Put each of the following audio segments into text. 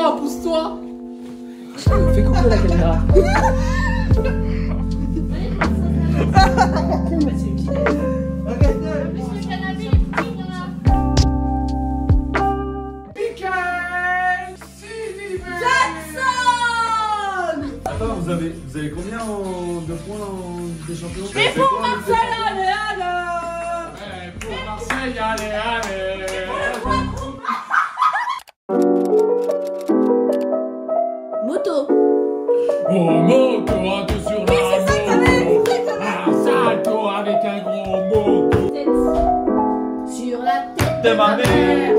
Pousse-toi, pousse-toi. Fais coucou la caméra. Attends, vous avez combien de points en Ligue des Champions? Et pour Marseille, allez, allez! Pour Marseille, allez, allez. Moto. Oh, moto, un deux sur la moto. Un salto avec un gros moto. Sur la tête de ma mère.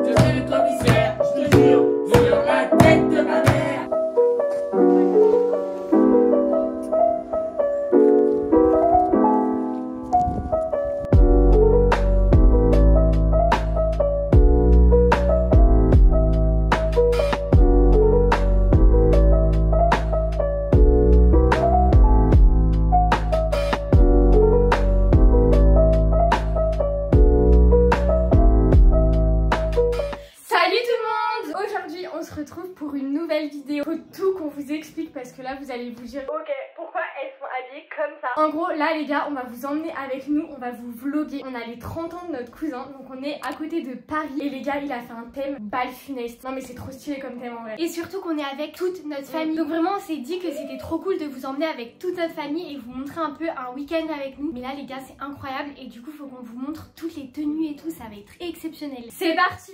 Je suis le commissaire, je te jure, sur la tête de ma mère. Pour une nouvelle vidéo, faut tout qu'on vous explique parce que là vous allez vous dire ok pourquoi elles sont habillées comme ça. En gros là les gars on va vous emmener avec nous, on va vous vlogger. On a les 30 ans de notre cousin donc on est à côté de Paris et les gars il a fait un thème bal funeste. Non mais c'est trop stylé comme thème en vrai. Et surtout qu'on est avec toute notre famille. Donc vraiment on s'est dit que c'était trop cool de vous emmener avec toute notre famille et vous montrer un peu un week-end avec nous. Mais là les gars c'est incroyable et du coup faut qu'on vous montre toutes les tenues et tout, ça va être exceptionnel. C'est parti.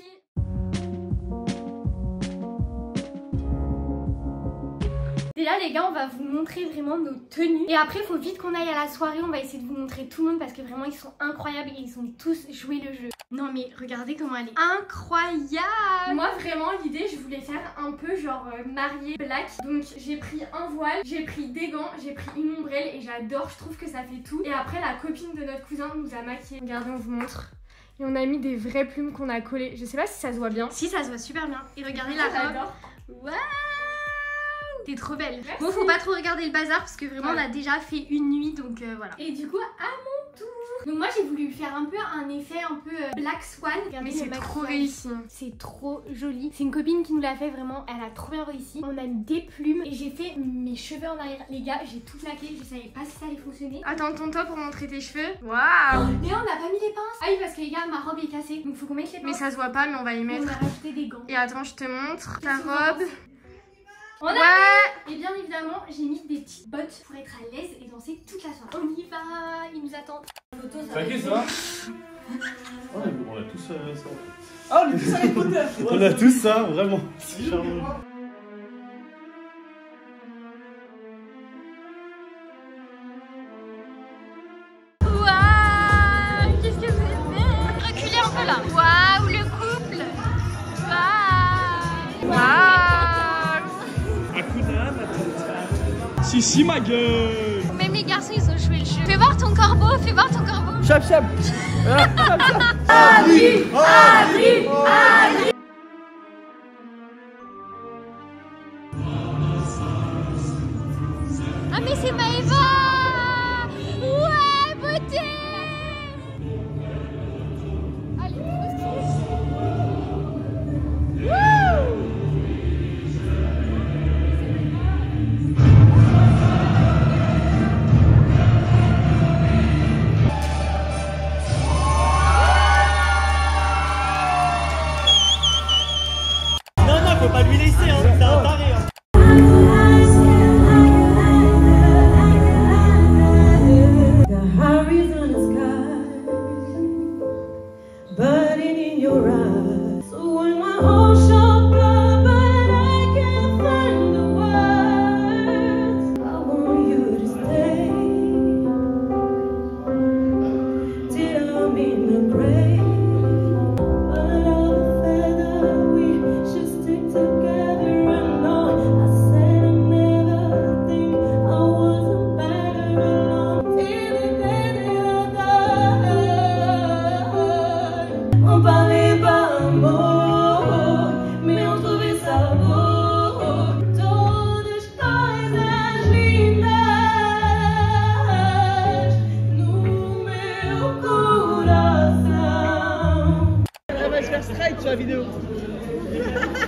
Déjà les gars on va vous montrer vraiment nos tenues et après il faut vite qu'on aille à la soirée, on va essayer de vous montrer tout le monde parce que vraiment ils sont incroyables et ils ont tous joué le jeu. Non mais regardez comment elle est incroyable. Moi vraiment l'idée je voulais faire un peu genre mariée black, donc j'ai pris un voile, j'ai pris des gants, j'ai pris une ombrelle et j'adore, je trouve que ça fait tout. Et après la copine de notre cousin nous a maquillé. Regardez on vous montre. Et on a mis des vraies plumes qu'on a collées. Je sais pas si ça se voit bien. Si ça se voit super bien. Et regardez la robe. Waouh. T'es trop belle. Merci. Bon faut pas trop regarder le bazar parce que vraiment on a déjà fait une nuit donc voilà. Et du coup à mon tour. Donc moi j'ai voulu faire un peu un effet un peu Black Swan. Regardez, mais c'est trop réussi. C'est trop joli. C'est une copine qui nous l'a fait vraiment. Elle a trop bien réussi. On a mis des plumes et j'ai fait mes cheveux en arrière. Les gars j'ai tout plaqué. Je savais pas si ça allait fonctionner. Attends tourne-toi pour montrer tes cheveux. Waouh. Mais là on n'a pas mis les pinces. Ah oui parce que les gars ma robe est cassée. Donc faut qu'on mette les pinces. Mais ça se voit pas mais on va y mettre. On a rajouté des gants. Et attends je te montre ta robe. On a et bien évidemment j'ai mis des petites bottes pour être à l'aise et danser toute la soirée. On y va, ils nous attendent. Ça qui ça? On a tous ça. Ah on est tous Harry Potter. On a tous ça, vraiment. C'est charmant. Waouh, qu'est-ce que vous faites? Reculez un peu là. Waouh le couple. Waouh. Waouh. Si ma gueule. Même les garçons ils ont joué le jeu. Fais voir ton corbeau, fais voir ton corbeau. Chap chap. Ali, Ali, Ali. Ah mais c'est Maëva. Ouais beauté. Allez, Faut pas lui laisser, hein. C'est un taré, hein.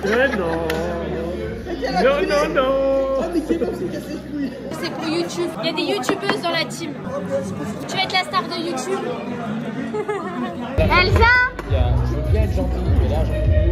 Ouais, non. Non, non, non. Ah, mais kebab, c'est casse les couilles. C'est pour YouTube. Il y a des youtubeuses dans la team. Tu vas être la star de YouTube. Elsa. Je veux bien être gentil, mais là, j'en peux plus.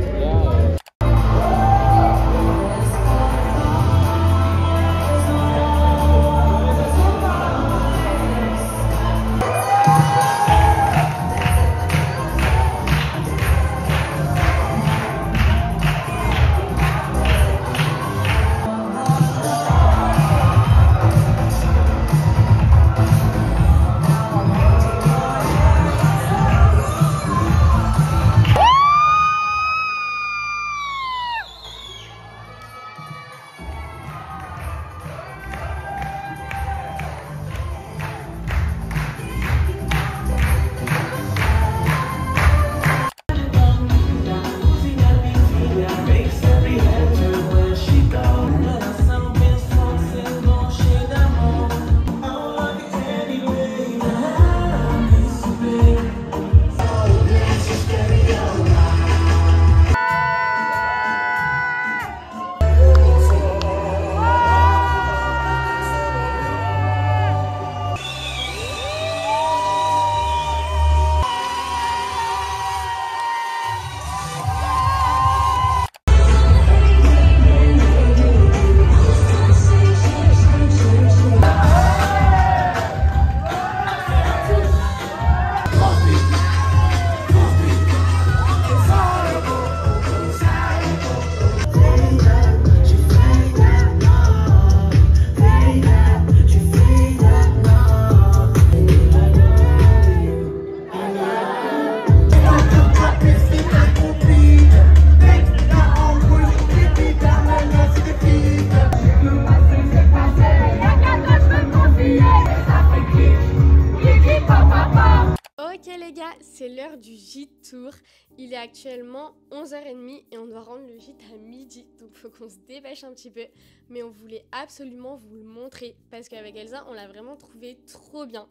Là, c'est l'heure du gîte tour. Il est actuellement 11h30 et on doit rendre le gîte à midi. Donc faut qu'on se dépêche un petit peu. Mais on voulait absolument vous le montrer parce qu'avec Elsa, on l'a vraiment trouvé trop bien.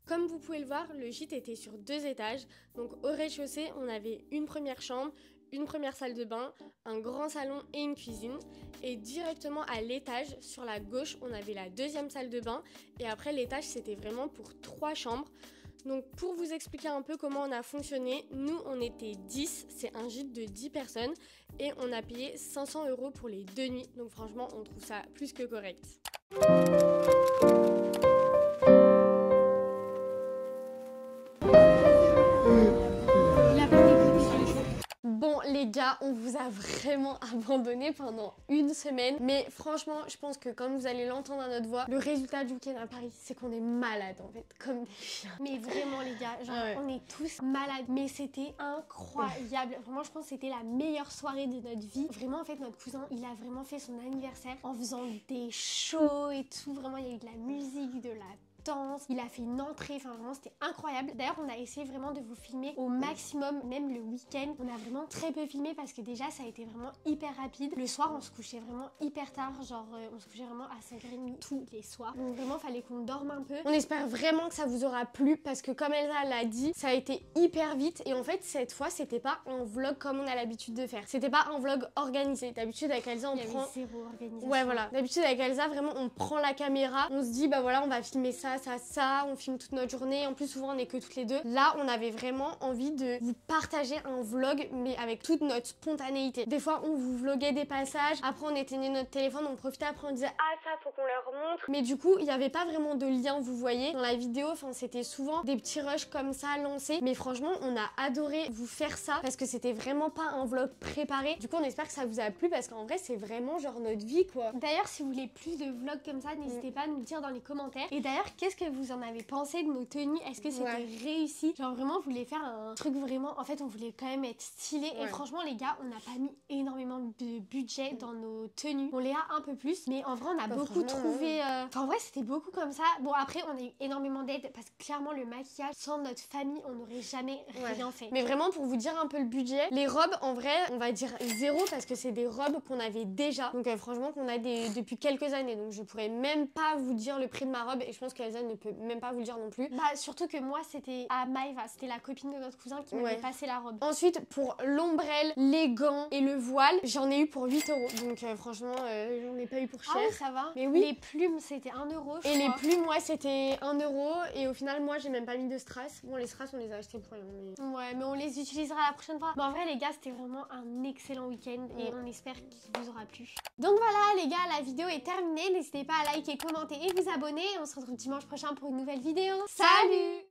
Comme vous pouvez le voir, le gîte était sur 2 étages. Donc au rez-de-chaussée, on avait une première chambre, une première salle de bain, un grand salon et une cuisine. Et directement à l'étage, sur la gauche, on avait la 2e salle de bain. Et après, l'étage, c'était vraiment pour 3 chambres. Donc pour vous expliquer un peu comment on a fonctionné, nous on était 10, c'est un gîte de 10 personnes et on a payé 500 € pour les 2 nuits. Donc franchement, on trouve ça plus que correct. Bon les gars, on vous a vraiment abandonné pendant une semaine. Mais franchement, je pense que comme vous allez l'entendre à notre voix, le résultat du week-end à Paris, c'est qu'on est malade en fait, comme des chiens. Mais vraiment les gars, genre on est tous malades. Mais c'était incroyable. Vraiment, je pense que c'était la meilleure soirée de notre vie. Vraiment, en fait, notre cousin, il a vraiment fait son anniversaire en faisant des shows et tout. Vraiment, il y a eu de la musique, de la danse, il a fait une entrée, enfin vraiment c'était incroyable. D'ailleurs on a essayé vraiment de vous filmer au maximum, même le week-end. On a vraiment très peu filmé parce que déjà ça a été vraiment hyper rapide. Le soir on se couchait vraiment hyper tard, genre on se couchait vraiment à 5h30 tous les soirs. Donc vraiment fallait qu'on dorme un peu. On espère vraiment que ça vous aura plu parce que comme Elsa l'a dit, ça a été hyper vite et en fait cette fois c'était pas un vlog comme on a l'habitude de faire. C'était pas un vlog organisé. D'habitude avec Elsa on prend... zéro organisation. Ouais voilà. D'habitude avec Elsa vraiment on prend la caméra, on se dit bah voilà on va filmer ça, on filme toute notre journée, en plus souvent on est que toutes les deux. Là on avait vraiment envie de vous partager un vlog mais avec toute notre spontanéité. Des fois on vous vloguait des passages, après on éteignait notre téléphone, on profitait, après on disait ah ça faut qu'on leur montre. Mais du coup il n'y avait pas vraiment de lien, vous voyez. Dans la vidéo, enfin c'était souvent des petits rushs comme ça lancés. Mais franchement on a adoré vous faire ça parce que c'était vraiment pas un vlog préparé. Du coup on espère que ça vous a plu parce qu'en vrai c'est vraiment genre notre vie quoi. D'ailleurs si vous voulez plus de vlogs comme ça, n'hésitez pas à nous le dire dans les commentaires. Et d'ailleurs qu'est-ce que vous en avez pensé de nos tenues? Est-ce que c'était réussi? Genre vraiment on voulait faire un truc vraiment, en fait on voulait quand même être stylé. Et franchement les gars, on n'a pas mis énormément de budget dans nos tenues. On les a un peu plus, mais en vrai on a beaucoup trouvé enfin en vrai c'était beaucoup comme ça. Bon après on a eu énormément d'aide parce que clairement le maquillage, sans notre famille on n'aurait jamais rien fait. Mais vraiment pour vous dire un peu le budget, les robes en vrai on va dire 0 parce que c'est des robes qu'on avait déjà. Donc franchement qu'on a depuis quelques années. Donc je pourrais même pas vous dire le prix de ma robe et je pense que Elsa ne peut même pas vous le dire non plus. Bah surtout que moi c'était à Maëva, c'était la copine de notre cousin qui m'avait passé la robe. Ensuite pour l'ombrelle, les gants et le voile, j'en ai eu pour 8 €. Donc franchement j'en ai pas eu pour cher. Ah oui, ça va. Mais oui. Les plumes c'était 1 €. Et les plumes, ouais, c'était 1 € et au final moi j'ai même pas mis de strass. Bon les strass on les a achetés pour rien mais... Ouais mais on les utilisera la prochaine fois. Bon en vrai les gars c'était vraiment un excellent week-end et on espère qu'il vous aura plu. Donc voilà les gars, la vidéo est terminée. N'hésitez pas à liker, commenter et vous abonner. On se retrouve dimanche prochain pour une nouvelle vidéo. Salut!